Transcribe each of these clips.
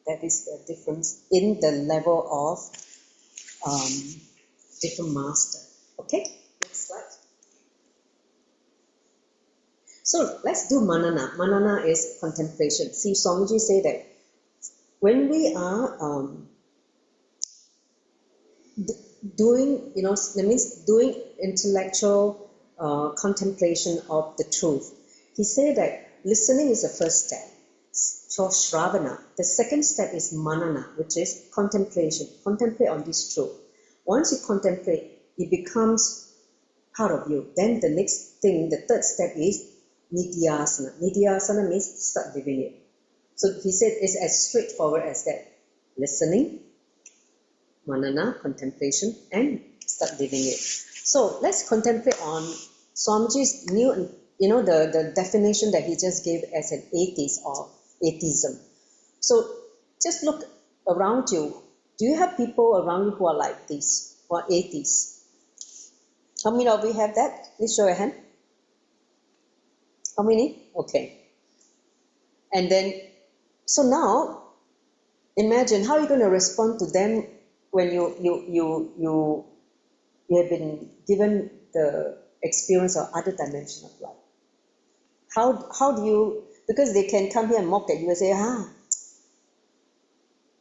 That is the difference in the level of different master. Okay, next slide. So let's do manana. Manana is contemplation. See, Swamiji say that when we are doing, that means doing intellectual contemplation of the truth. He said that listening is the first step, so shravana. The second step is manana, which is contemplation. Contemplate on this truth. Once you contemplate, it becomes part of you. Then the next thing, the third step is nidhyasana. Nidhyasana means start living it. So he said it's as straightforward as that. Listening, manana, contemplation, and start living it. So let's contemplate on Swamiji's new, the definition that he just gave as an atheist or atheism. So just look around you. Do you have people around you who are like this, who are atheists? How many of you have that? Please show your hand. How many? Okay. And then, so now, imagine how you're going to respond to them when you have been given the experience of other dimension of life. How do you, because they can come here and mock at you and say,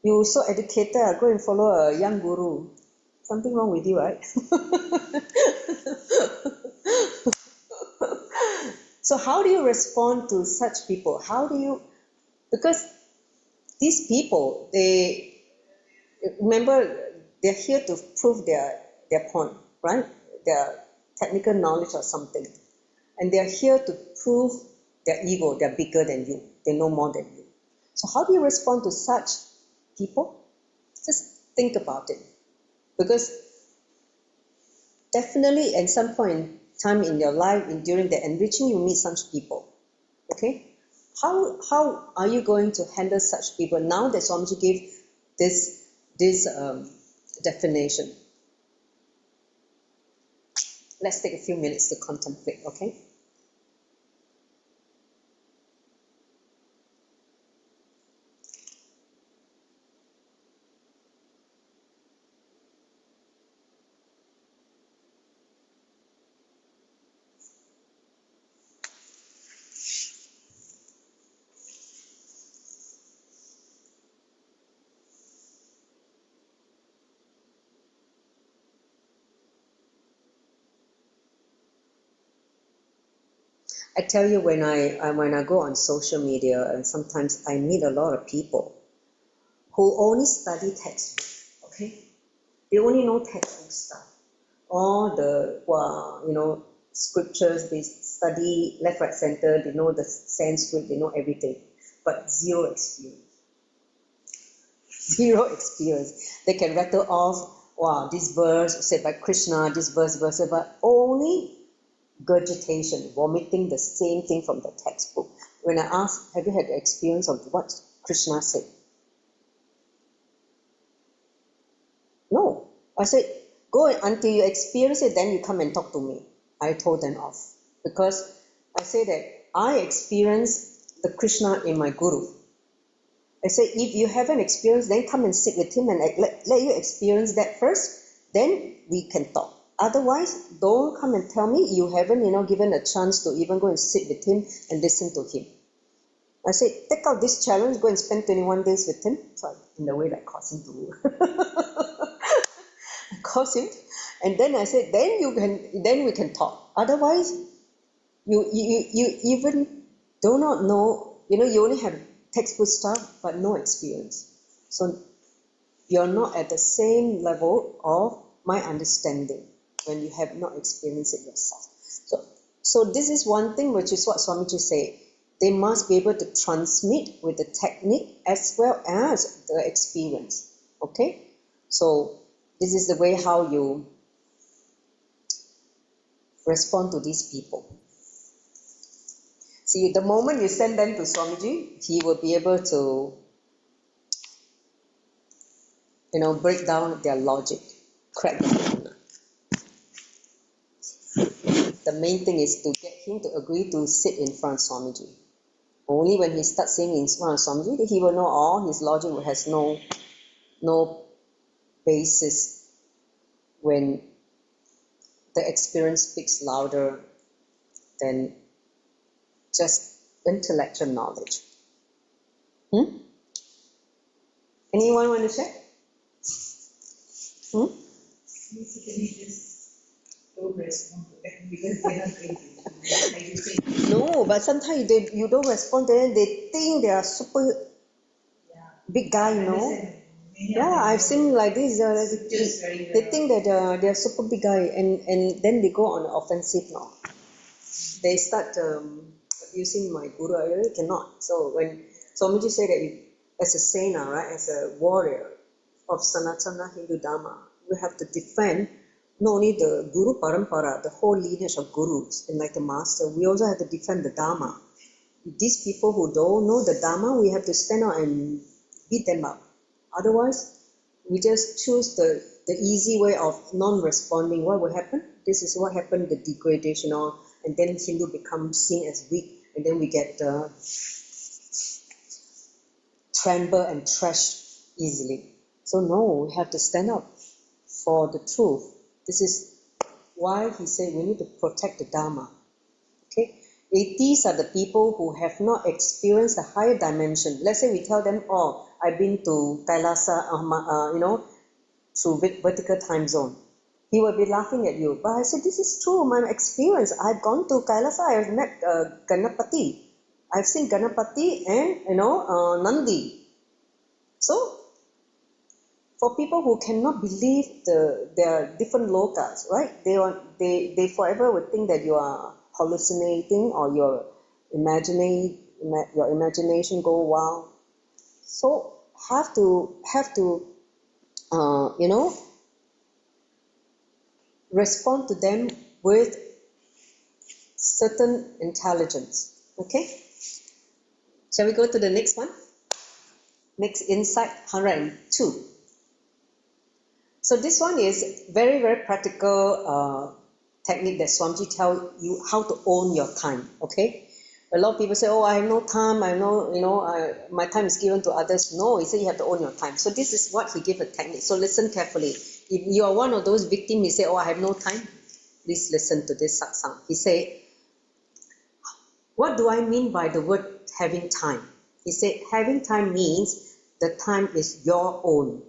you're so educated, go and follow a young guru. Something wrong with you, right? So how do you respond to such people? How do you, because these people, remember, they're here to prove their point, right? Their technical knowledge or something. And they're here to prove their ego, they're bigger than you, they know more than you. So how do you respond to such people? Just think about it. Because definitely at some point in time in your life, during the enriching, you meet such people. Okay? How are you going to handle such people now that Swamiji gave this definition? Let's take a few minutes to contemplate, okay? I tell you, when I go on social media, and sometimes I meet a lot of people who only study textbook, okay? They only know textbook stuff. All the, scriptures, they study left, right, center, they know the Sanskrit, they know everything, but zero experience. Zero experience. They can rattle off, this verse said by Krishna, this verse, but only regurgitation, vomiting the same thing from the textbook. When I ask, have you had the experience of what Krishna said? No. I said, go until you experience it, then you come and talk to me. I told them off. Because I say that I experience the Krishna in my Guru. I say, if you haven't experienced, then come and sit with him and let you experience that first, then we can talk. Otherwise, don't come and tell me you haven't, given a chance to even go and sit with him and listen to him. I said, take out this challenge, go and spend 21 days with him. So in the way that caused him to cause him. And then I said, then we can talk. Otherwise, you even do not know, you only have textbook stuff, but no experience. So you're not at the same level of my understanding when you have not experienced it yourself. So this is one thing, which is what Swamiji said. They must be able to transmit with the technique as well as the experience. Okay? So this is the way how you respond to these people. See, the moment you send them to Swamiji, he will be able to, break down their logic, crack them down. The main thing is to get him to agree to sit in front of Swamiji. Only when he starts saying in front of Swamiji, he will know all his logic has no basis when the experience speaks louder than just intellectual knowledge. Anyone want to share? Basically, just don't respond to them because they're not crazy. Like you say, No, but sometimes you don't respond to them, they think they are super yeah, big guy, I you know. understand. Many of Yeah, them I've know seen like this. the scriptures very They well. think that they're super big guy, and then they go on the offensive now. They start abusing my guru. I really cannot. So when Swamiji said that as a Sena, right, as a warrior of Sanatana Hindu Dharma, we have to defend not only the Guru Parampara, the whole lineage of gurus, and like the master, we also have to defend the Dharma. These people who don't know the Dharma, we have to stand out and beat them up. Otherwise, we just choose the easy way of non-responding. What will happen? This is what happened, the degradation, and then Hindu becomes seen as weak, and then we get trampled and trashed easily. So no, we have to stand up for the truth. This is why he said we need to protect the Dharma. Okay, these are the people who have not experienced the higher dimension. Let's say we tell them, "Oh, I've been to Kailasa, through vertical time zone." He will be laughing at you. But I said, "This is true. My experience. I've gone to Kailasa. I've met Ganapati. I've seen Ganapati and Nandi." So for people who cannot believe there are different lokas, right? They forever would think that you are hallucinating or your imagination go wild. So have to respond to them with certain intelligence. Okay. Shall we go to the next one? Next insight 102. So this one is very, very practical technique that Swamiji tell you how to own your time. Okay, a lot of people say, "Oh, I have no time. I know, my time is given to others." No, he said you have to own your time. So this is what he gave a technique. So listen carefully. If you are one of those victims, he say, "Oh, I have no time," please listen to this satsang. He say, "What do I mean by the word having time?" He said, "Having time means the time is your own.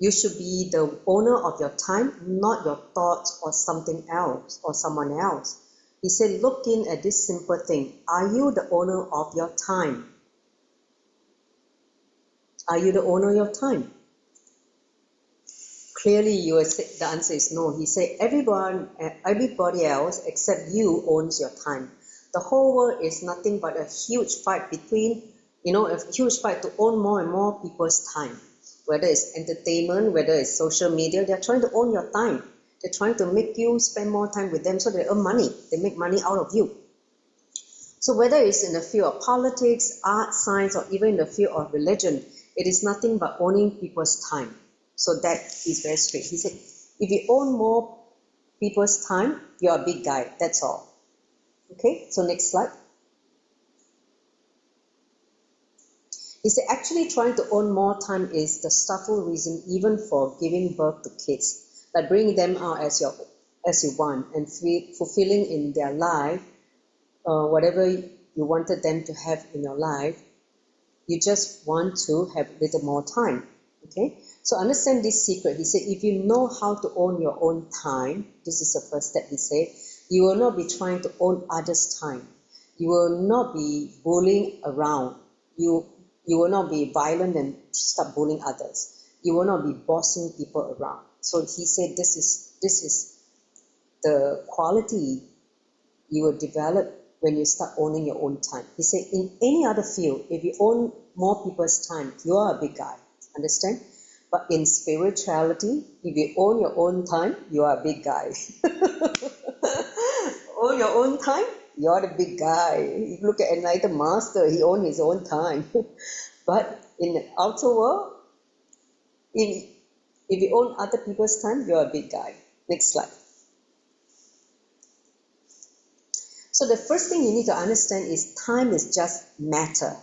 You should be the owner of your time, not your thoughts or something else or someone else." He said, "Look in at this simple thing. Are you the owner of your time? Are you the owner of your time?" Clearly, the answer is no. He said, everybody else except you owns your time. The whole world is nothing but a huge fight a huge fight to own more and more people's time. Whether it's entertainment, whether it's social media, they're trying to own your time. They're trying to make you spend more time with them so they earn money. They make money out of you. So whether it's in the field of politics, art, science, or even in the field of religion, it is nothing but owning people's time. So that is very straight. He said, if you own more people's time, you're a big guy. That's all. Okay, so next slide. He said, actually trying to own more time is the subtle reason even for giving birth to kids, like bringing them out as you want and fulfilling in their life whatever you wanted them to have in your life. You just want to have a little more time. Okay, so understand this secret. He said, if you know how to own your own time, this is the first step. He said, you will not be trying to own others' time. You will not be bullying around. You will not be violent and start bullying others. You will not be bossing people around. So he said, this is the quality you will develop when you start owning your own time. He said, in any other field, if you own more people's time, you are a big guy. Understand? But in spirituality, if you own your own time, you are a big guy. Own your own time, you're the big guy. You look at Enlightened Master, he owned his own time. But in the outer world, if you own other people's time, you're a big guy. Next slide. So the first thing you need to understand is time is just matter.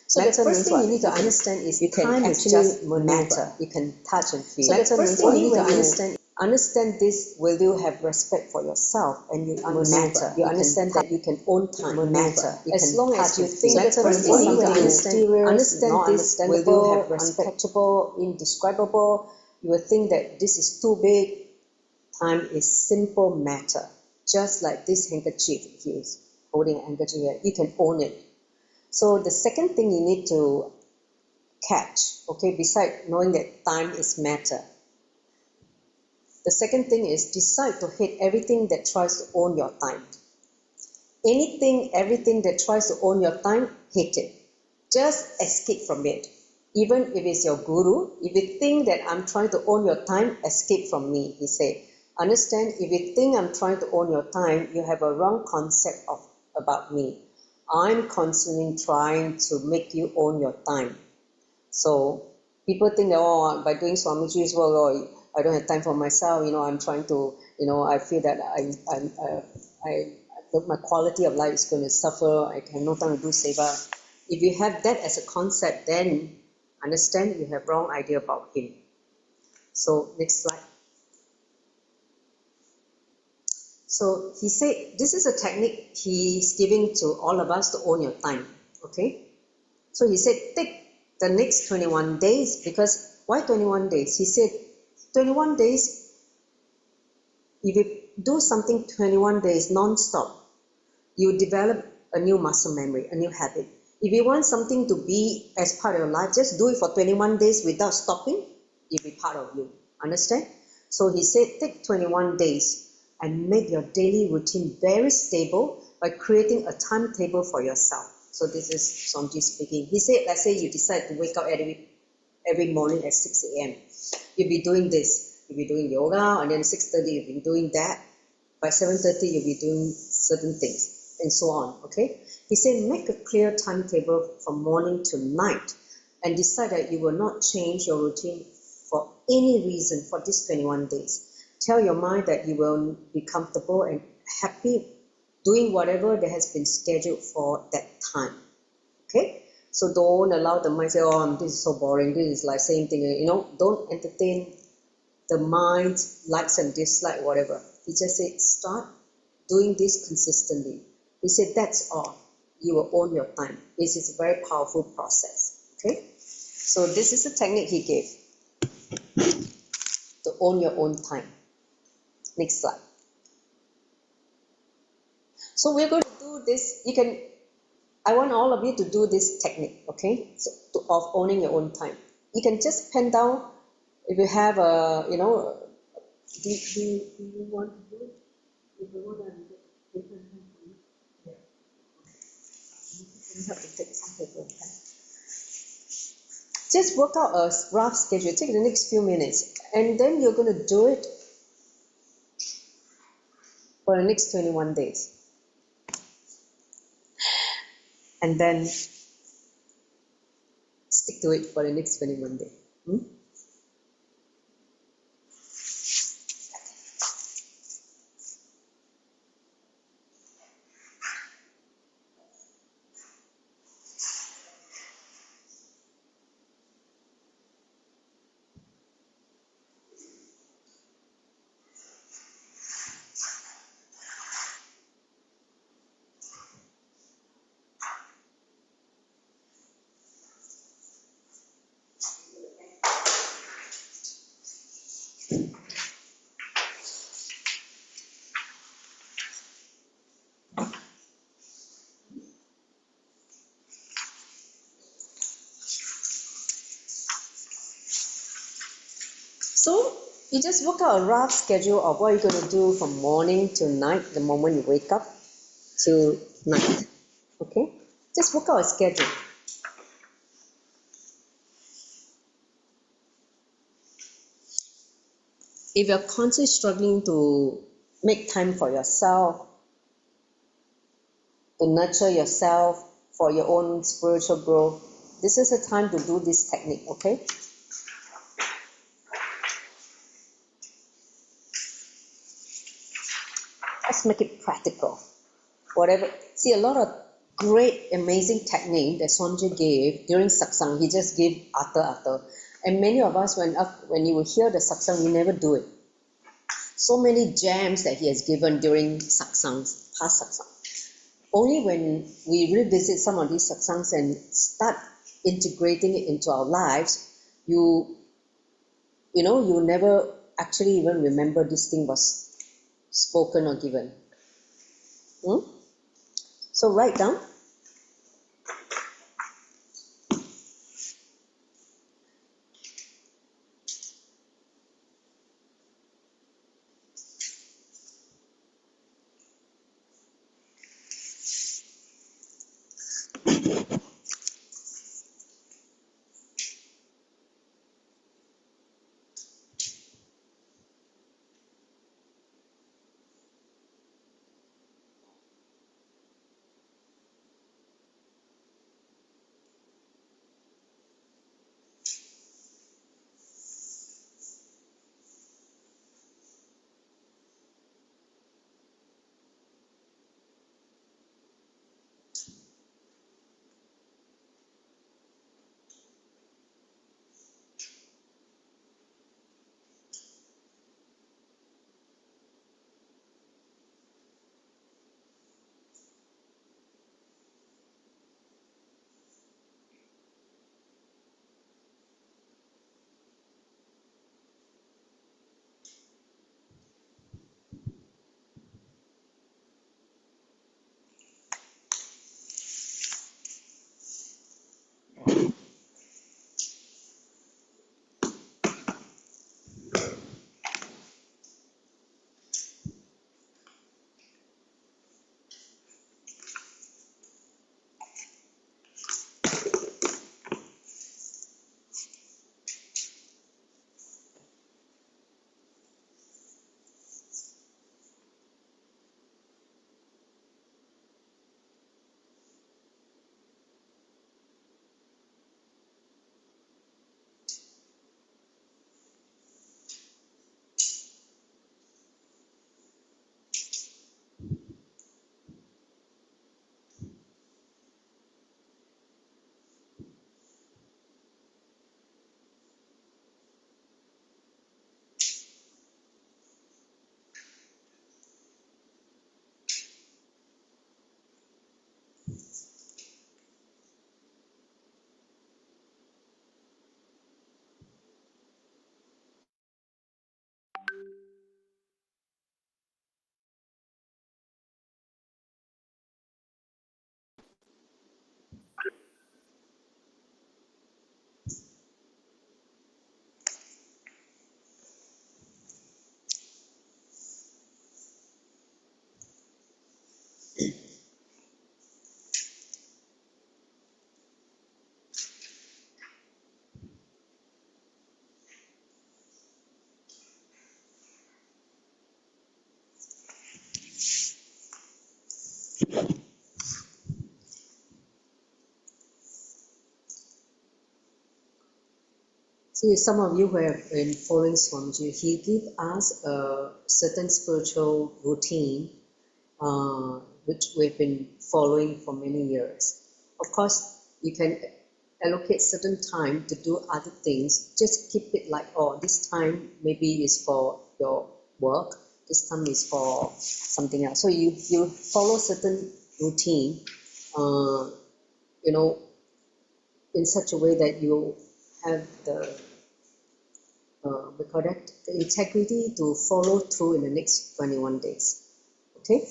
So the first thing you need to understand is time is just matter. You can touch and feel. So the first thing you need to understand this, will you have respect for yourself and you matter. You understand that you can own time, matter. As long as you think the first thing you need to understand this, will you have respect, untouchable, indescribable, you will think that this is too big. Time is simple matter. Just like this handkerchief, if you're holding a handkerchief here, you can own it. So the second thing you need to catch, okay, besides knowing that time is matter, the second thing is decide to hate everything that tries to own your time. Everything that tries to own your time, hate it. Just escape from it. Even if it's your guru, if you think that I'm trying to own your time, escape from me, he said. Understand, if you think I'm trying to own your time, you have a wrong concept about me. I'm constantly trying to make you own your time. So people think that, oh, by doing Swamiji's work, oh, I don't have time for myself. I'm trying to, I feel that my quality of life is going to suffer. I have no time to do seva. If you have that as a concept, then understand you have wrong idea about him. So next slide. So he said, this is a technique he's giving to all of us to own your time, okay? So he said, take the next 21 days, because why 21 days? He said, 21 days, if you do something 21 days non-stop, you develop a new muscle memory, a new habit. If you want something to be as part of your life, just do it for 21 days without stopping, it'll be part of you, understand? So he said, take 21 days, and make your daily routine very stable by creating a timetable for yourself. So this is Swamiji speaking. He said, let's say you decide to wake up every morning at 6 a.m. You'll be doing this. You'll be doing yoga, and then 6:30 you'll be doing that. By 7:30 you'll be doing certain things, and so on, okay? He said, make a clear timetable from morning to night, and decide that you will not change your routine for any reason for these 21 days. Tell your mind that you will be comfortable and happy doing whatever that has been scheduled for that time. Okay? So don't allow the mind to say, oh, this is so boring, this is like same thing. Don't entertain the mind's likes and dislikes, whatever. He just said, start doing this consistently. He said, that's all. You will own your time. This is a very powerful process. Okay? So this is a technique he gave to own your own time. Next slide. So we're going to do this. I want all of you to do this technique, okay? So, of owning your own time. You can just pen down if you have a, do you want to do it? If you want to different time for you? Yeah. You have to take some paper and pen. Just work out a rough schedule. Take the next few minutes, and then you're going to do it for the next 21 days. And then stick to it for the next 21 days. So you just work out a rough schedule of what you're going to do from morning to night, the moment you wake up to night. Okay? Just work out a schedule. If you're constantly struggling to make time for yourself, to nurture yourself for your own spiritual growth, this is a time to do this technique, okay? Let's make it practical. whatever. See, a lot of great, amazing technique that Swamiji gave during satsang, he just gave after. And many of us, when you will hear the satsang, we never do it. So many gems that he has given during satsangs, past satsang. Only when we revisit some of these satsangs and start integrating it into our lives, you never actually even remember this thing was spoken or given. So write down. See, some of you who have been following Swamiji, he gave us a certain spiritual routine, which we've been following for many years. Of course, you can allocate certain time to do other things. Just keep it like, oh, this time maybe is for your work, this time is for something else. So you follow certain routine, in such a way that you have the we call that the integrity to follow through in the next 21 days. Okay?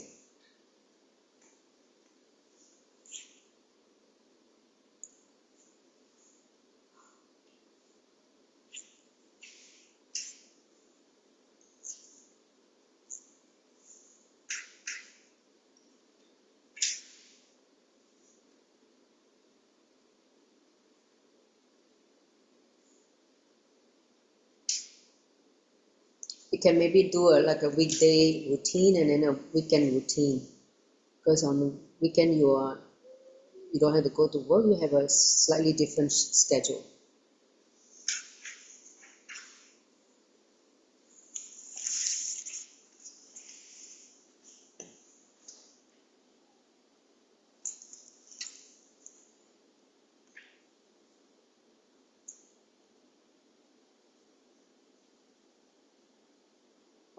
You can maybe do like a weekday routine and then a weekend routine. Because on the weekend you don't have to go to work, you have a slightly different schedule.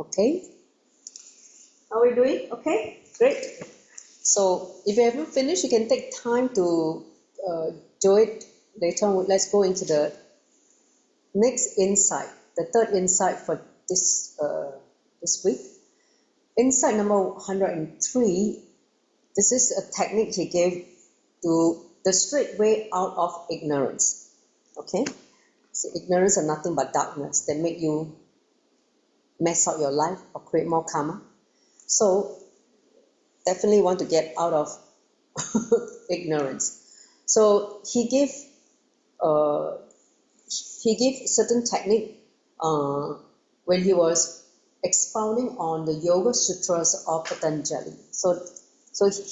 Okay? How are we doing? Okay? Great. So if you haven't finished, you can take time to do it later on. Let's go into the next insight, the third insight for this week. Insight number 103, this is a technique he gave to the straight way out of ignorance. Okay? So ignorance are nothing but darkness that make you mess up your life or create more karma. So definitely want to get out of ignorance. So he gave certain technique when he was expounding on the Yoga Sutras of Patanjali. So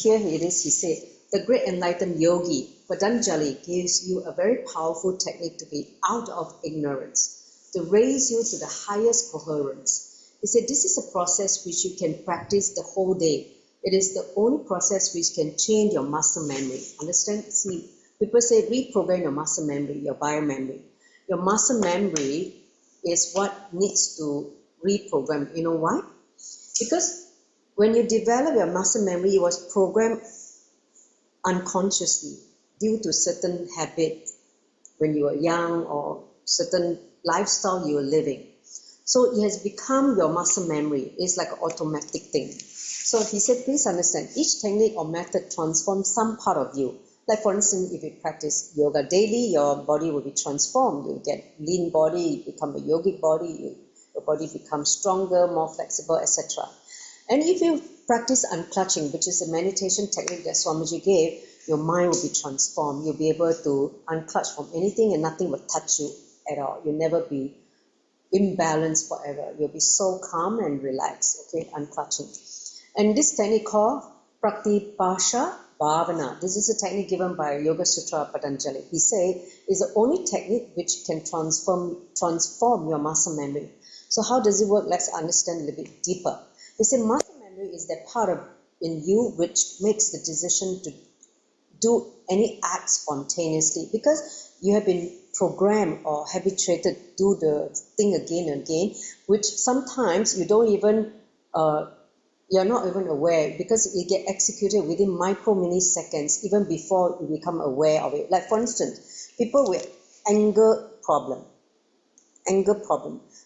here it is, he said, the great enlightened yogi, Patanjali, gives you a very powerful technique to be out of ignorance, to raise you to the highest coherence. He said, this is a process which you can practice the whole day. It is the only process which can change your muscle memory. Understand? See, people say reprogram your muscle memory, your biomemory. Your muscle memory is what needs to reprogram. You know why? Because when you develop your muscle memory, it was programmed unconsciously due to certain habit when you were young or certain lifestyle you were living. So it has become your muscle memory. It's like an automatic thing. So he said, please understand, each technique or method transforms some part of you. Like for instance, if you practice yoga daily, your body will be transformed. You get lean body, you become a yogic body, your body becomes stronger, more flexible, etc. And if you practice unclutching, which is a meditation technique that Swamiji gave, your mind will be transformed. You'll be able to unclutch from anything and nothing will touch you at all. You'll never be imbalanced forever. You'll be so calm and relaxed, okay, unclutching. And this technique called Praktipasha Bhavana. This is a technique given by Yoga Sutra Patanjali. He said is the only technique which can transform your muscle memory. So how does it work? Let's understand a little bit deeper. He said muscle memory is that part of in you which makes the decision to do any act spontaneously, because you have been programmed or habituated to do the thing again and again, which sometimes you don't even you're not even aware, because it get executed within micro milliseconds even before you become aware of it. Like for instance, people with anger problem,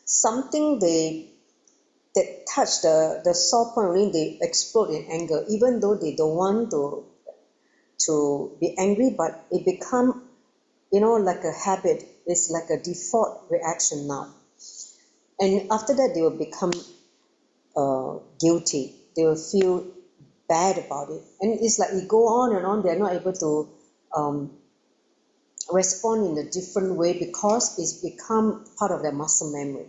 something that touch the sore point, only they explode in anger, even though they don't want to be angry, but it become, like a habit. It's like a default reaction now. And after that, they will become guilty. They will feel bad about it. And it's like you go on and on, they're not able to respond in a different way because it's become part of their muscle memory.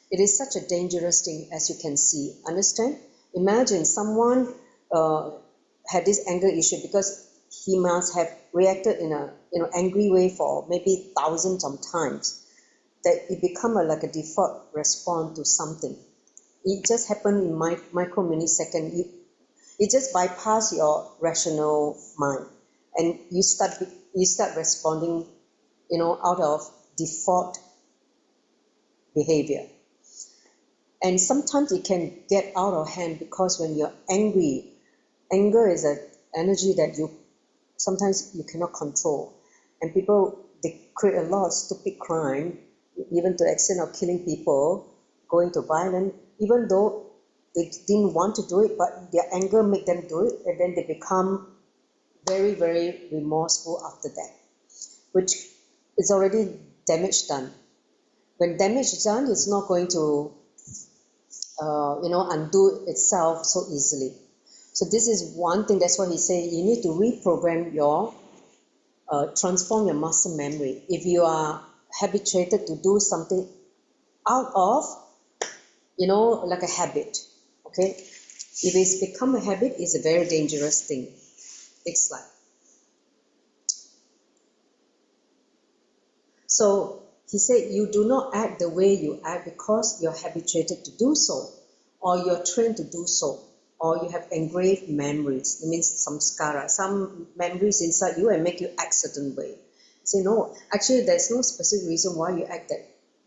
It is such a dangerous thing, as you can see. Understand? Imagine someone had this anger issue because he must have reacted in a angry way for maybe thousands of times, that it become like a default response to something. It just happened in micro millisecond. It just bypass your rational mind, and you start responding, out of default behavior. And sometimes it can get out of hand because when you're angry, anger is an energy that sometimes you cannot control. And people, they create a lot of stupid crime, even to the extent of killing people, going to violence, even though they didn't want to do it, but their anger make them do it, and then they become very, very remorseful after that, which is already damage done. When damage is done, it's not going to undo itself so easily. So this is one thing. That's why he say you need to reprogram your transform your muscle memory. If you are habituated to do something out of like a habit, okay, if it's become a habit, it's a very dangerous thing. Next slide. So he said, you do not act the way you act because you're habituated to do so, or you're trained to do so, or you have engraved memories. It means samskara, some memories inside you and make you act certain way. Say no, actually there's no specific reason why you act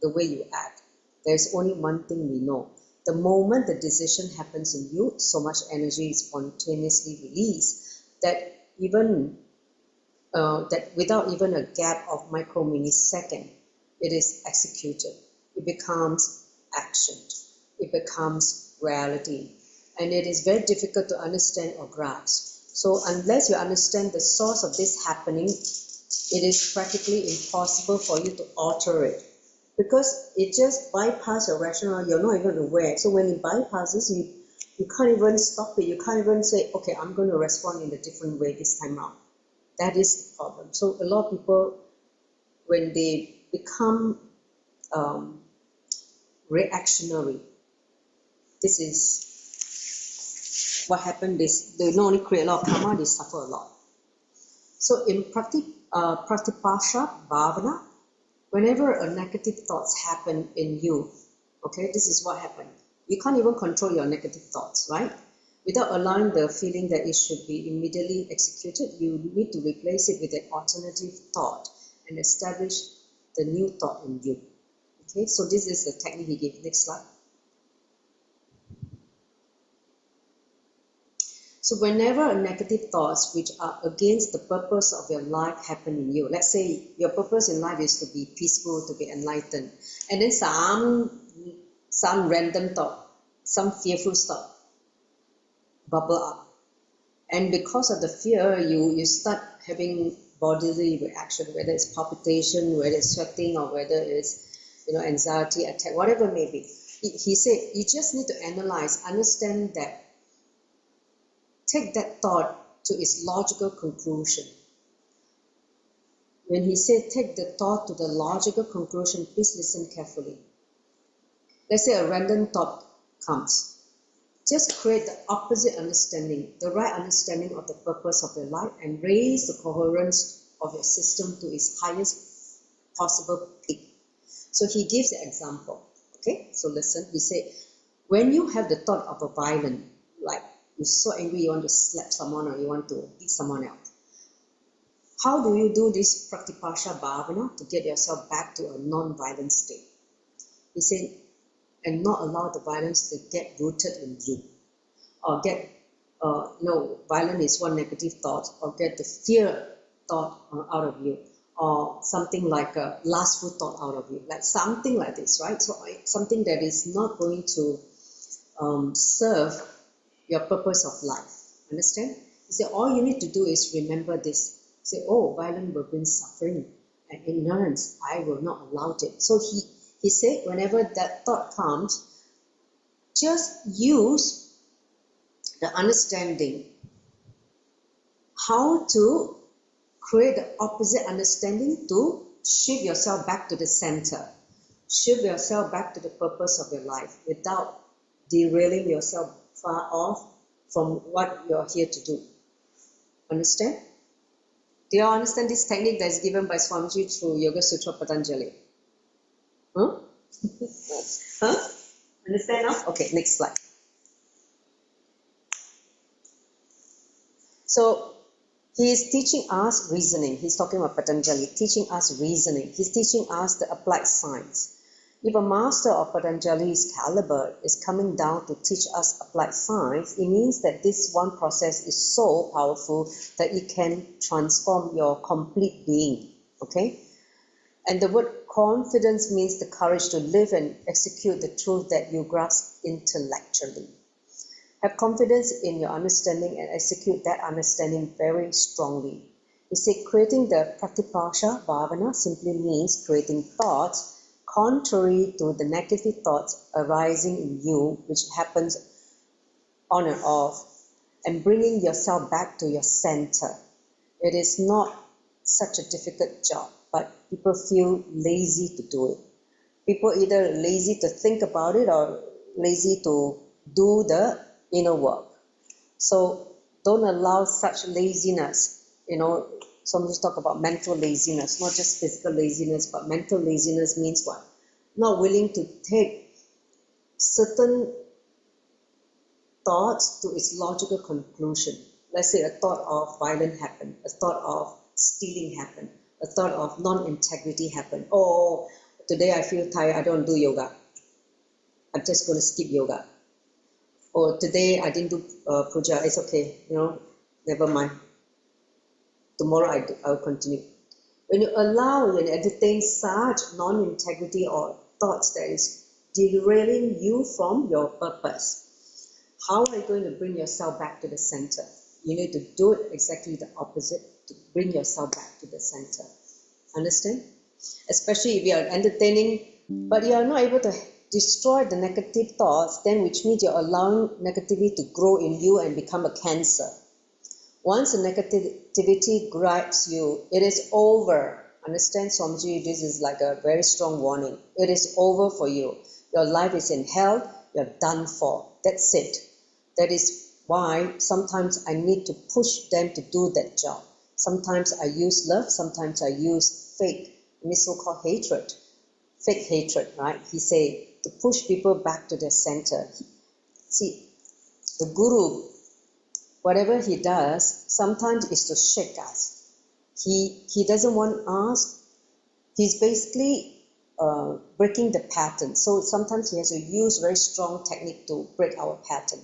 the way you act. There's only one thing we know. The moment the decision happens in you, so much energy is spontaneously released that even that without even a gap of micro-millisecond, it is executed. It becomes action. It becomes reality. And it is very difficult to understand or grasp. So unless you understand the source of this happening, it is practically impossible for you to alter it. Because it just bypasses your rational, you're not even aware. So when it bypasses, you can't even stop it. You can't even say, okay, I'm going to respond in a different way this time around. That is the problem. So a lot of people, when they become reactionary, this is what happened. They not only create a lot of karma, they suffer a lot. So in Pratipasha Bhavana, whenever a negative thoughts happen in you, okay, this is what happened. You can't even control your negative thoughts, right? Without allowing the feeling that it should be immediately executed, you need to replace it with an alternative thought and establish the new thought in you. Okay, so this is the technique he gave. Next slide. So whenever a negative thoughts which are against the purpose of your life happen in you, let's say your purpose in life is to be peaceful, to be enlightened, and then some random thought, some fearful thought bubble up, and because of the fear, you start having bodily reaction, whether it's palpitation, whether it's sweating, or whether it's anxiety attack, whatever it may be. He said you just need to analyze, understand that. Take that thought to its logical conclusion. When he said take the thought to the logical conclusion, please listen carefully. Let's say a random thought comes. Just create the opposite understanding, the right understanding of the purpose of your life, and raise the coherence of your system to its highest possible peak. So he gives an example. Okay, so listen. He said, when you have the thought of a violent, like you're so angry you want to slap someone or you want to beat someone else, how do you do this Pratipasha Bhavana to get yourself back to a non-violent state? He said, and not allow the violence to get rooted in you, or get violence is one negative thought, or get the fear thought out of you, or something like a lustful thought out of you, like something like this, right? So something that is not going to serve your purpose of life. Understand? He said, all you need to do is remember this. Say, oh, violence will bring suffering and ignorance. I will not allow it. So he said, whenever that thought comes, just use the understanding how to create the opposite understanding to shift yourself back to the center. Shift yourself back to the purpose of your life without derailing yourself far off from what you're here to do. Understand? Do you understand this technique that is given by Swamiji through Yoga Sutra Patanjali? Huh? Huh? Understand now? Okay, next slide. So he is teaching us reasoning. He's talking about Patanjali, teaching us reasoning. He's teaching us the applied science. If a master of Patanjali's caliber is coming down to teach us applied science, it means that this one process is so powerful that it can transform your complete being. Okay? And the word confidence means the courage to live and execute the truth that you grasp intellectually. Have confidence in your understanding and execute that understanding very strongly. He said creating the Pratipasha Bhavana simply means creating thoughts contrary to the negative thoughts arising in you, which happens on and off, and bringing yourself back to your center. It is not such a difficult job, but people feel lazy to do it. People either lazy to think about it or lazy to do the inner work. So don't allow such laziness. Some just talk about mental laziness, not just physical laziness, but mental laziness means what? Not willing to take certain thoughts to its logical conclusion. Let's say a thought of violence happened, a thought of stealing happened, a thought of non-integrity happened. Oh, today I feel tired, I don't do yoga. I'm just going to skip yoga. Or today I didn't do puja, it's okay, never mind. Tomorrow I'll continue. When you allow and entertain such non-integrity or thoughts that is derailing you from your purpose, how are you going to bring yourself back to the center? You need to do it exactly the opposite to bring yourself back to the center. Understand? Especially if you are entertaining, but you are not able to destroy the negative thoughts, then which means you're allowing negativity to grow in you and become a cancer. Once the negativity grabs you, it is over. Understand, Swamiji, this is like a very strong warning. It is over for you. Your life is in hell. You're done for. That's it. That is why sometimes I need to push them to do that job. Sometimes I use love. Sometimes I use fake, so-called hatred. Fake hatred, right? He say to push people back to their center. See, the Guru, whatever he does, sometimes is to shake us. He doesn't want us. He's basically breaking the pattern. So sometimes he has to use very strong technique to break our pattern.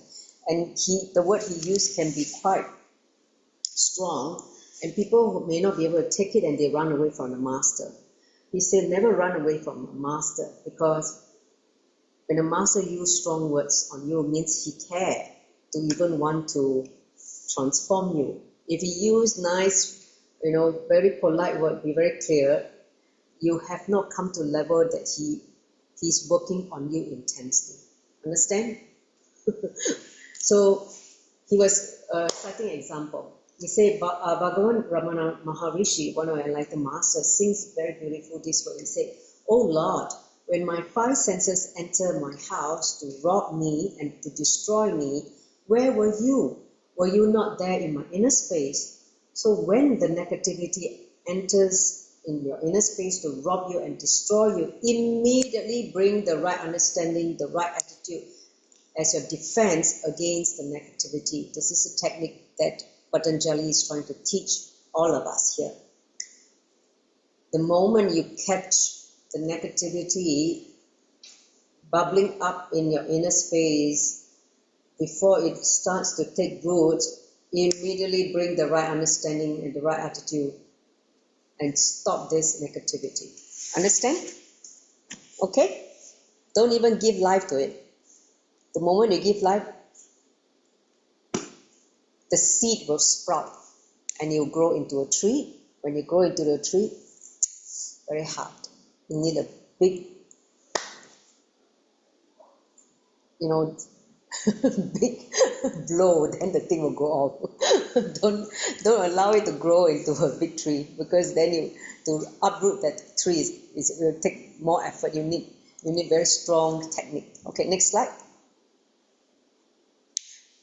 And the word he used can be quite strong, and people may not be able to take it and they run away from the master. He said, never run away from a master, because when a master uses strong words on you, it means he cares to even want to transform you. If he use nice, very polite word, be very clear, you have not come to level that he's working on you intensely. Understand? So he was citing an example. He said, Bhagavan Ramana Maharishi, one of the enlightened masters, sings very beautiful this way. He said, "Oh Lord, when my five senses enter my house to rob me and to destroy me, where were you? Were you not there in my inner space? So when the negativity enters in your inner space to rob you and destroy you, immediately bring the right understanding, the right attitude as your defense against the negativity." This is a technique that Patanjali is trying to teach all of us here. The moment you catch the negativity bubbling up in your inner space, before it starts to take root, immediately bring the right understanding and the right attitude and stop this negativity. Understand? Okay? Don't even give life to it. The moment you give life, the seed will sprout and you'll grow into a tree. When you grow into the tree, very hard. You need a big, big blow, then the thing will go off. Don't allow it to grow into a big tree, because then to uproot that tree it will take more effort. You need very strong technique. Okay, next slide.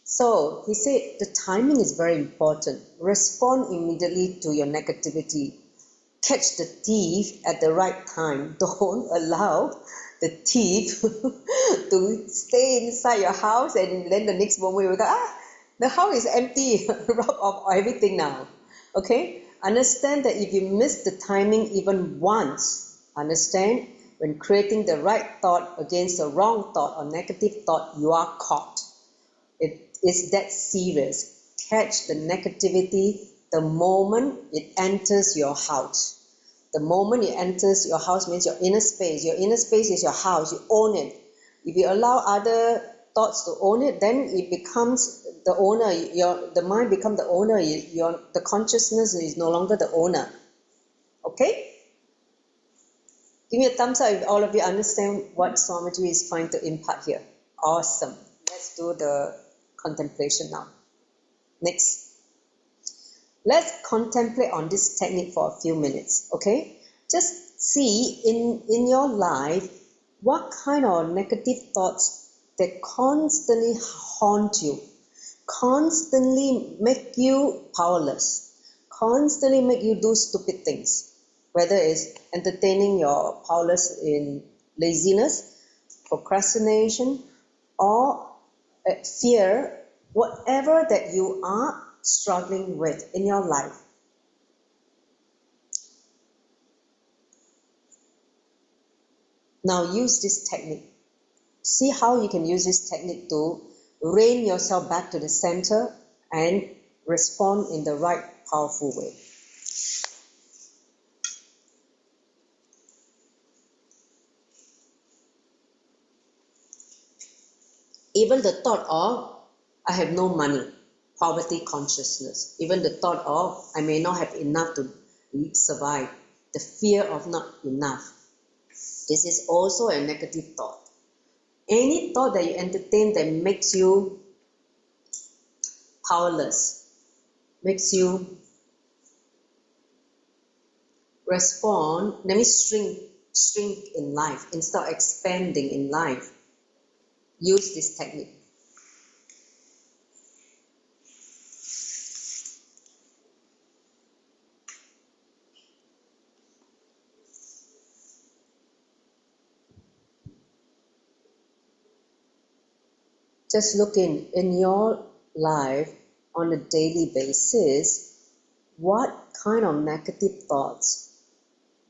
So he said the timing is very important. Respond immediately to your negativity. Catch the thief at the right time. Don't allow the thief to stay inside your house, and then the next moment you go, the house is empty, rob of everything now. Okay? Understand that if you miss the timing even once, understand, when creating the right thought against the wrong thought or negative thought, you are caught. It's that serious. Catch the negativity the moment it enters your house. The moment it enters your house means your inner space. Your inner space is your house. You own it. If you allow other thoughts to own it, then it becomes the owner. The mind becomes the owner. The consciousness is no longer the owner. Okay? Give me a thumbs up if all of you understand what Swamiji is trying to impart here. Awesome. Let's do the contemplation now. Next. Let's contemplate on this technique for a few minutes, okay? Just see in your life what kind of negative thoughts that constantly haunt you, constantly make you powerless, constantly make you do stupid things, whether it's entertaining your powerless in laziness, procrastination, or fear, whatever that you are struggling with in your life. Now use this technique. see how you can use this technique to rein yourself back to the center and respond in the right powerful way. Even the thought of, I have no money, poverty consciousness. Even the thought of, I may not have enough to survive, the fear of not enough. This is also a negative thought. Any thought that you entertain that makes you powerless, makes you respond, that means shrink in life instead of expanding in life. Use this technique. Just look in your life on a daily basis, what kind of negative thoughts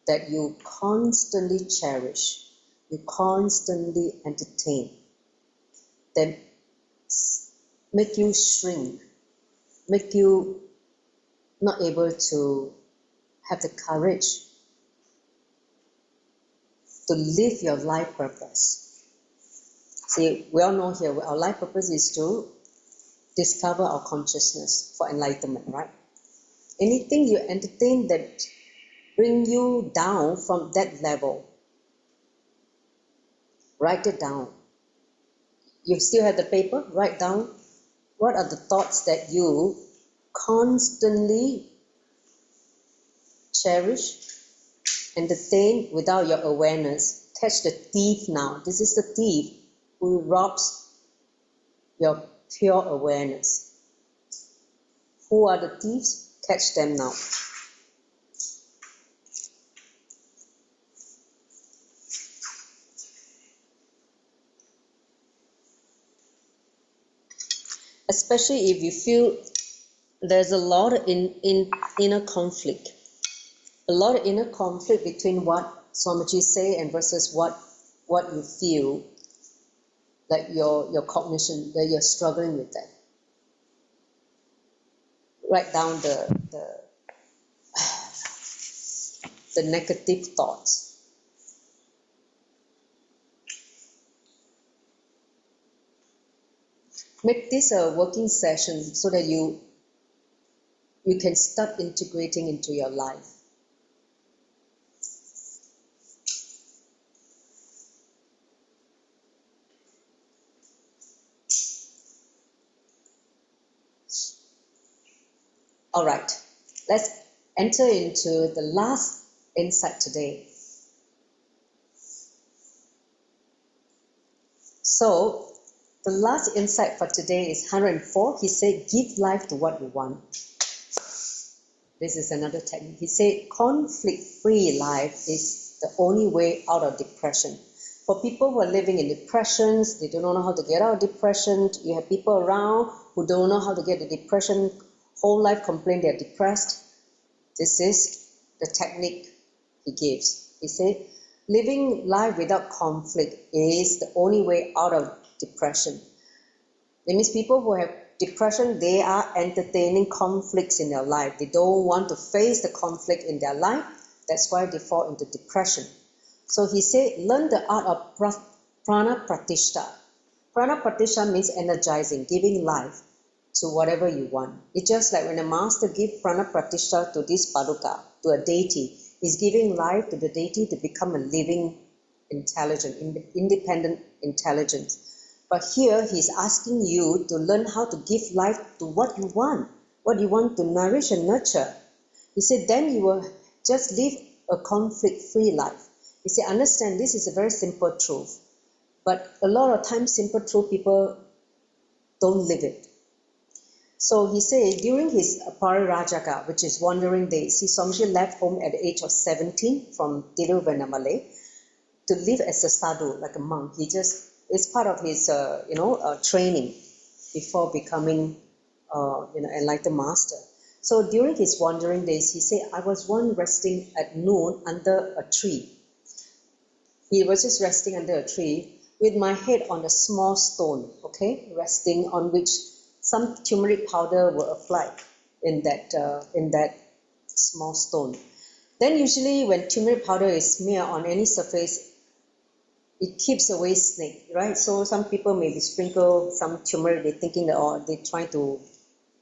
that you constantly cherish, you constantly entertain, that make you shrink, make you not able to have the courage to live your life purpose. See, we all know here our life purpose is to discover our consciousness for enlightenment, right? Anything you entertain that bring you down from that level, write it down. You still have the paper? Write down what are the thoughts that you constantly cherish, entertain without your awareness. Catch the thief now. This is the thief who robs your pure awareness. Who are the thieves? Catch them now. Especially if you feel there's a lot of inner conflict. A lot of inner conflict between what Swamiji say and versus what you feel, like your cognition, that you're struggling with that. Write down the negative thoughts. Make this a working session so that you can start integrating into your life. All right, let's enter into the last insight today. So, the last insight for today is 104. He said, give life to what you want. This is another technique. He said, conflict-free life is the only way out of depression. For people who are living in depressions, they don't know how to get out of depression. You have people around who don't know how to get the depression, whole life complain they're depressed. This is the technique he gives. He said, living life without conflict is the only way out of depression. That means people who have depression, they are entertaining conflicts in their life. They don't want to face the conflict in their life. That's why they fall into depression. So he said, learn the art of prana pratishtha. Prana pratishtha means energizing, giving life to whatever you want. It's just like when a master gives prana pratishtha to this paduka, to a deity, he's giving life to the deity to become a living, intelligent, independent intelligence. But here he's asking you to learn how to give life to what you want to nourish and nurture. He said, then you will just live a conflict-free life. He said, understand this is a very simple truth. But a lot of times simple truth, people don't live it. So he said, during his Parirajaka, which is wandering days, Swamiji left home at the age of 17 from Tiruvannamalai to live as a sadhu, like a monk. It's part of his, training before becoming, enlightened master. So during his wandering days, he said, I was one resting at noon under a tree. He was just resting under a tree with my head on a small stone, okay, resting on which some turmeric powder were applied in that small stone. Then usually when turmeric powder is smeared on any surface, it keeps away snake, right? So some people maybe sprinkle some turmeric, they're thinking that, or they're trying to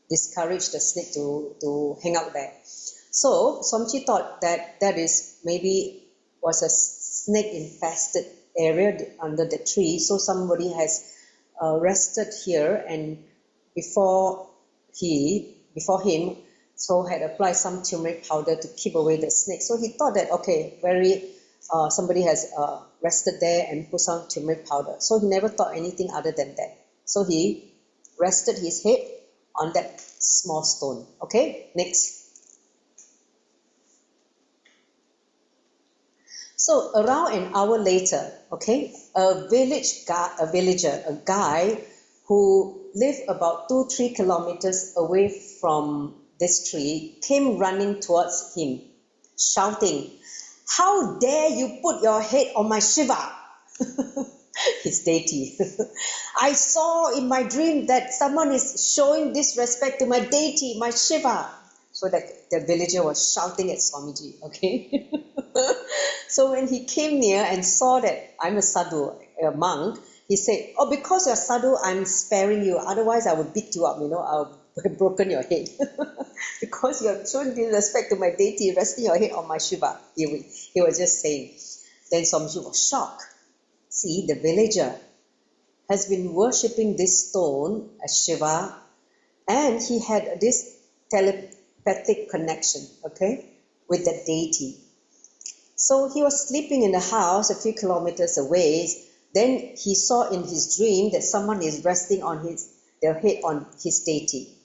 discourage the snake to hang out there. So Somchi thought that that is maybe was a snake infested area under the tree. So somebody has rested here, and before him, so had applied some turmeric powder to keep away the snake. So he thought that, okay, somebody has rested there and put some turmeric powder. So he never thought anything other than that. So he rested his head on that small stone. Okay, next. So around an hour later, okay, a villager, a guy who lived about 2-3 kilometers away from this tree, came running towards him, shouting, "How dare you put your head on my Shiva?" His deity. "I saw in my dream that someone is showing disrespect to my deity, my Shiva." So that the villager was shouting at Swamiji, okay? So when he came near and saw that I'm a sadhu, a monk, he said, "Oh, because you're sadhu, I'm sparing you. Otherwise, I would beat you up, I'll have broken your head." Because you're showing disrespect to my deity, resting your head on my Shiva. He was just saying. Then Swamiji was shocked. See, the villager has been worshipping this stone as Shiva, and he had this telepathic connection, okay, with the deity. So he was sleeping in a house a few kilometers away. Then he saw in his dream that someone is resting on their head on his deity.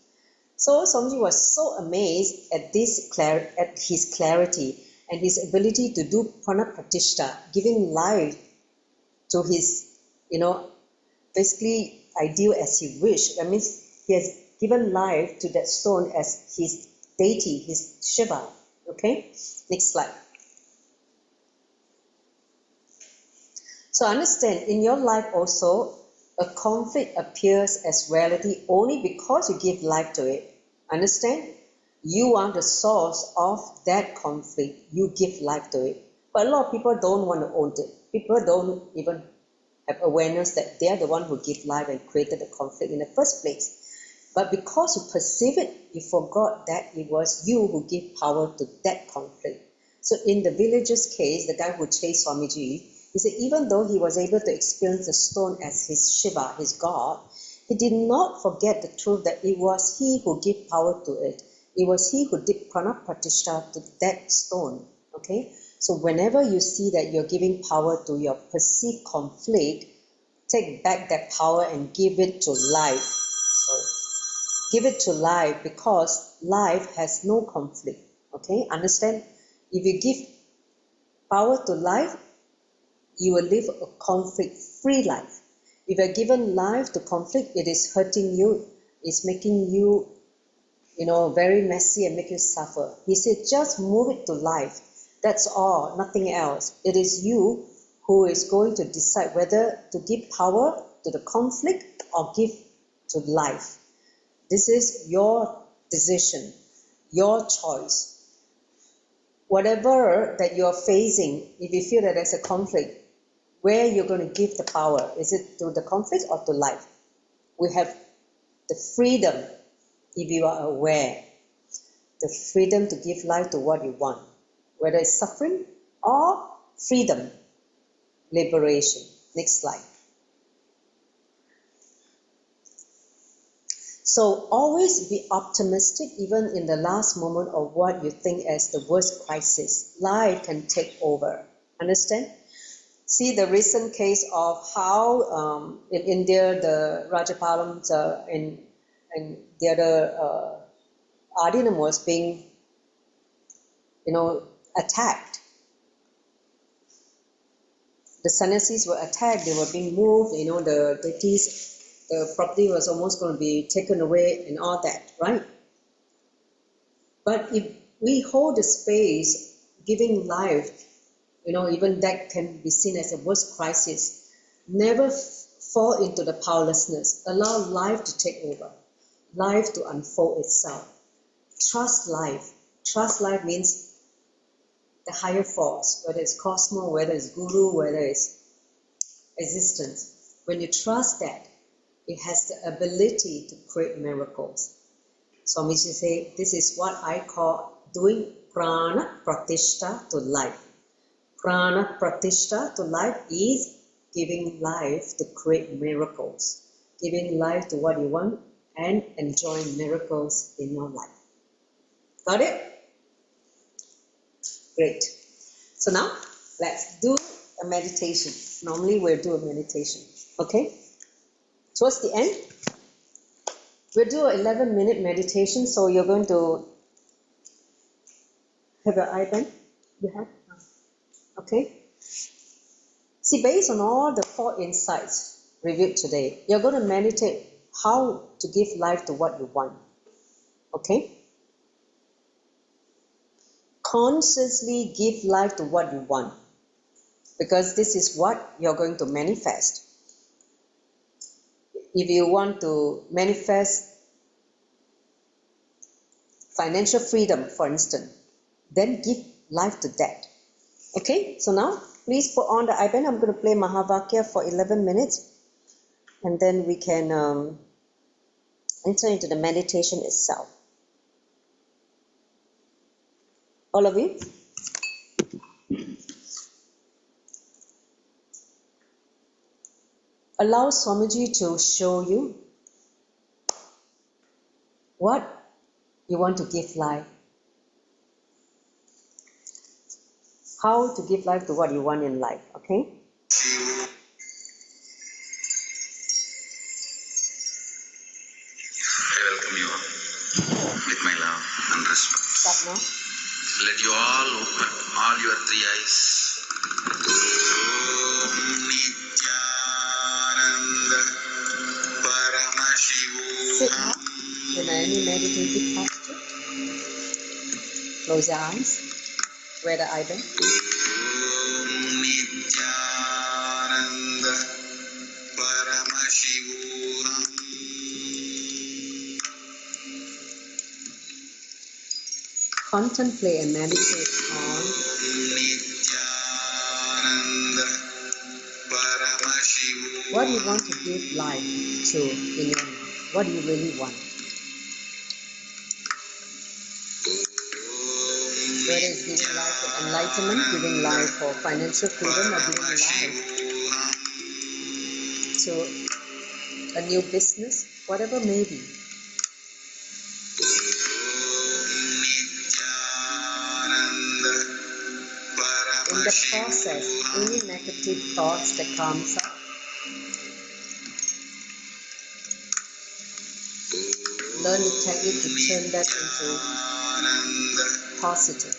So Swamiji was so amazed at his clarity and his ability to do prana pratishtha, giving life to his, basically ideal as he wished. That means he has given life to that stone as his deity, his Shiva. Okay, next slide. So understand, in your life also, a conflict appears as reality only because you give life to it. Understand? You are the source of that conflict. You give life to it. But a lot of people don't want to own it. People don't even have awareness that they are the one who give life and created the conflict in the first place. But because you perceive it, you forgot that it was you who gave power to that conflict. So in the villager's case, the guy who chased Swamiji, he said even though he was able to experience the stone as his Shiva, his God, he did not forget the truth that it was he who gave power to it. It was he who did prana pratishtha to that stone. Okay? So whenever you see that you're giving power to your perceived conflict, take back that power and give it to life. Sorry. Give it to life, because life has no conflict. Okay? Understand? If you give power to life, you will live a conflict-free life. If you're given life to conflict, it is hurting you, it's making you, very messy and make you suffer. He said, just move it to life. That's all, nothing else. It is you who is going to decide whether to give power to the conflict or give to life. This is your decision, your choice. Whatever that you're facing, if you feel that there's a conflict, where you're going to give the power, is it to the conflict or to life? We have the freedom, if you are aware, the freedom to give life to what you want, whether it's suffering or freedom, liberation. Next slide. So always be optimistic, even in the last moment of what you think as the worst crisis. Life can take over. Understand? See the recent case of how in India the Rajapalam and the other Ardinam was being, attacked. The sannyasis were attacked. They were being moved. The deities, the property was almost going to be taken away and all that, right? But if we hold the space, giving life, even that can be seen as a worst crisis. Never fall into the powerlessness. Allow life to take over, life to unfold itself. Trust life. Trust life means the higher force, whether it's cosmos, whether it's guru, whether it's existence. When you trust that, it has the ability to create miracles. Swamiji say, this is what I call doing prana pratishta to life. Prana pratishta to life is giving life to create miracles, giving life to what you want and enjoying miracles in your life. Got it? Great. So now let's do a meditation. Normally we'll do a meditation. Okay? Towards the end, we'll do an 11-minute meditation. So you're going to have your eye bend. You have? Okay? See, based on all the 4 insights reviewed today, you're going to meditate how to give life to what you want. Okay? Consciously give life to what you want, because this is what you're going to manifest. If you want to manifest financial freedom, for instance, then give life to that. Okay, so now please put on the IBAN. I'm going to play Mahavakya for 11 minutes and then we can enter into the meditation itself. All of you? Allow Swamiji to show you what you want to give life. How to give life to what you want in life, okay? I welcome you all with my love and respect. Stop now. Let you all open all your 3 eyes. Om Nityananda Sit now in any meditative posture. Close your eyes. Wear the IBAN. Om Nityananda Paramashivoham. Contemplate and meditate on Nityananda Paramashivoham. what you want to give life to in your life. What do you really want? Whether it's giving life for enlightenment, giving life for financial freedom, or giving life to a new business, whatever may be. In the process, any negative thoughts that comes up, learn the technique to turn that into positive.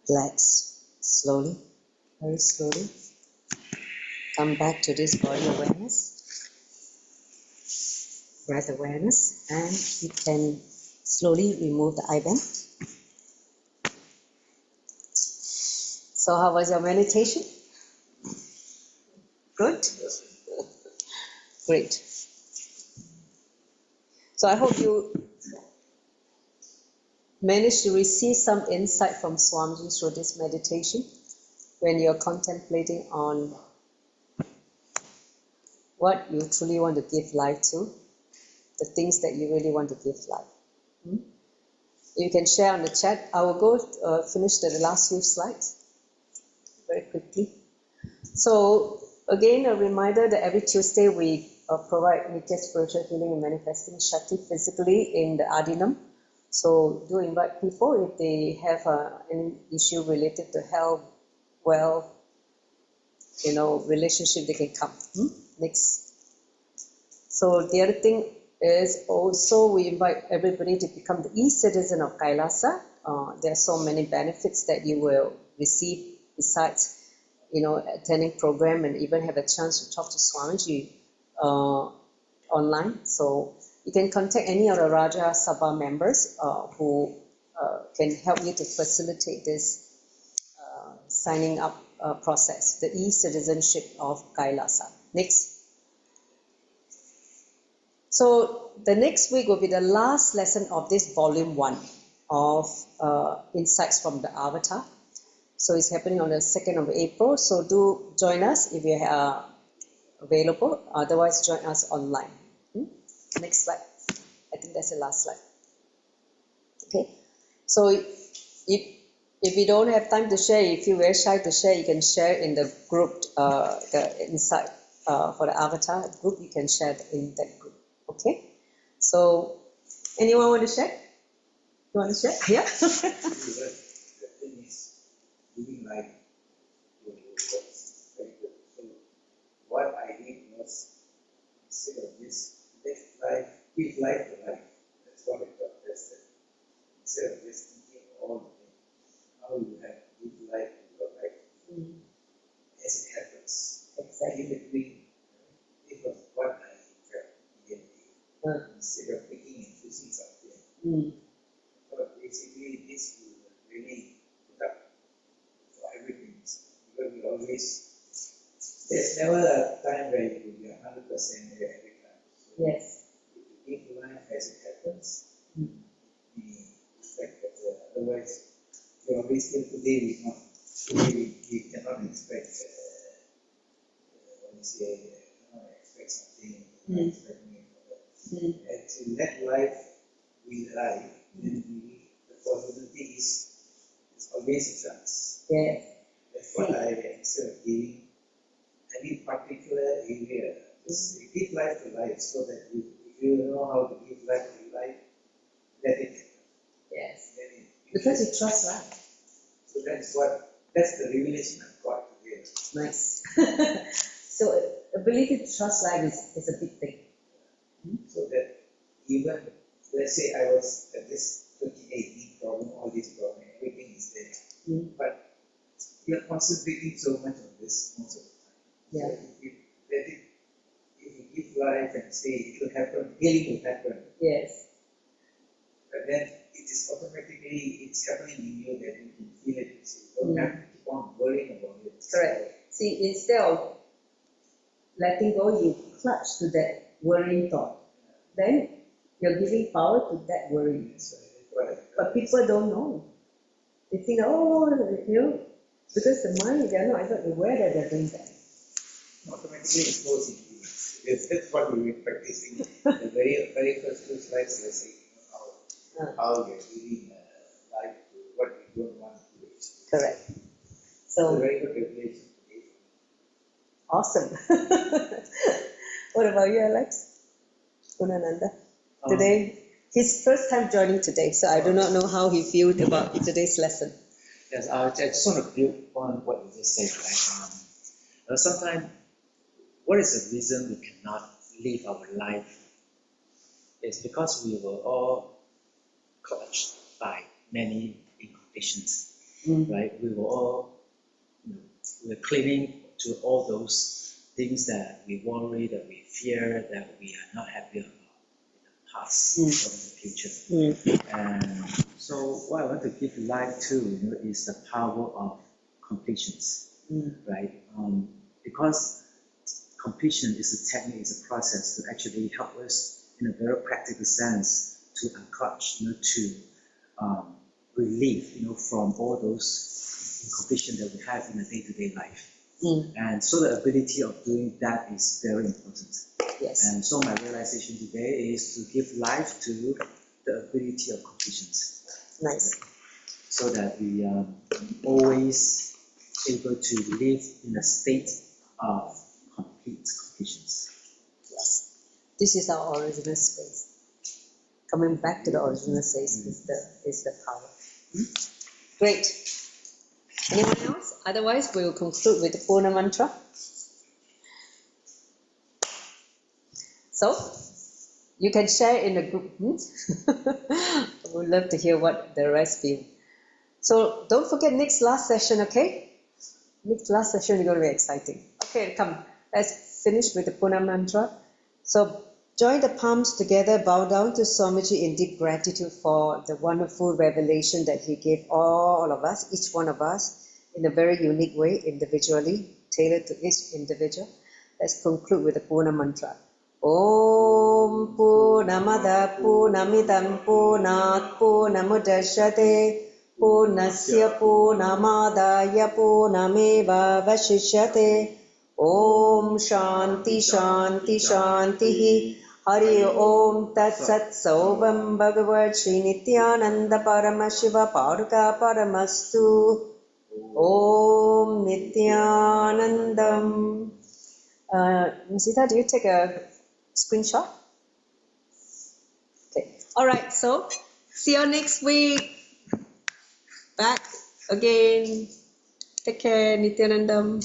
Relax slowly, very slowly. Come back to this body awareness, breath awareness, and you can slowly remove the eye band. So how was your meditation? Good? Great. So I hope you managed to receive some insight from Swamiji through this meditation when you're contemplating on what you truly want to give life to, the things that you really want to give life. You can share on the chat. I will go finish the last few slides very quickly. So again, a reminder that every Tuesday we provide Nitya Spiritual Healing and Manifesting Shakti physically in the Adinam. So do invite people if they have any issue related to health, wealth, relationship, they can come. Next. So the other thing is also we invite everybody to become the e-citizen of Kailasa. There are so many benefits that you will receive besides, attending program and even have a chance to talk to Swamiji online. So you can contact any of the Raja Sabha members who can help you to facilitate this signing up process, the e-citizenship of Kailasa. Next. So the next week will be the last lesson of this volume 1 of Insights from the Avatar. So it's happening on the 2nd of April. So do join us if you are available. Otherwise, join us online. Next slide. I think that's the last slide. Okay. So if you don't have time to share, if you're very shy to share, you can share in the group, the Insight for the Avatar group. You can share in that group. Okay. So anyone want to share? You want to share? Yeah. The thing is, living life with perspective. So what I did was, instead of this, give life to life. That's what I got tested. Instead of just thinking all the things, how you have to give life to your life as it happens. Exactly. In between, it was what I felt instead of picking and choosing something. But basically, this will really put up for everything. Because we always, there's never a time where you will be 100% there every time. So Yes. if you give life as it happens, we expect that otherwise, we always till today we cannot expect expect something, expect me for that. And to let life be life, then the possibility is it's always a chance. Yes. That's what I instead of giving any particular area, just give life to life so that if you know how to give life to life, let it happen. Yes. Let it, Because you trust life. so that's the revelation I've got today. Nice. So ability to trust life is a big thing. So that even, let's say I was at this 2018 problem, all these problems, everything is there. But we are concentrating so much on this most of the time. Yeah. So if you give life and say it will happen, healing will happen. Yes. But then it is automatically, it's happening in you that you can feel it. So you don't have to keep on worrying about it. Correct. See, instead of letting go, you clutch to that worrying thought. Then you're giving power to that worry. So that's But people don't know. They think, oh, because the mind, they're not even aware that they're doing that. automatically it goes into it. Yes, that's what we were practicing. The very first two slides were saying how we are giving life to what we don't want to experience. Correct. It's a So, very good revelation today. awesome. What about you, Alex? Punananda? Today, his first time joining today, so I do not know how he feels about today's lesson. Yes, I just want to build on what you just said, right? Sometimes, what is the reason we cannot live our life? It's because we were all clutched by many inhibitions, right? We were all, we were clinging to all those things that we worry, that we fear, that we are not happy about in the past or in the future. And so what I want to give life to, is the power of completions, right? Because completion is a technique, is a process to actually help us in a very practical sense to unclutch, to relieve, from all those incompletion that we have in a day-to-day life. And so the ability of doing that is very important. Yes. And so my realization today is to give life to the ability of completions. Nice. So that we are always able to live in a state of complete completions. Yes. This is our original space. Coming back to the original space is the power. Great. Anyone else? Otherwise, we will conclude with the Purna mantra. So, you can share in the group. I would love to hear what the rest feel. So, don't forget next last session, okay? Next last session is going to be exciting. Okay, come. Let's finish with the Purna mantra. So, join the palms together, bow down to Swamiji in deep gratitude for the wonderful revelation that he gave all of us, each one of us, in a very unique way, individually, tailored to each individual. Let's conclude with the Purna mantra. Om Purnamada Purnamidam Purnat Purnamudachyate Purnasya Purnamadaya Purnameva Vashishyate. Om Shanti Shanti Shanti Hari Om Tat Sat Sovam Bhagavad Shri Nityananda Paramashiva Paduka Paramastu. Om Nityanandam. Nisita, do you take a screenshot? Okay. All right. So, see you next week. Back again. Take care, Nityanandam.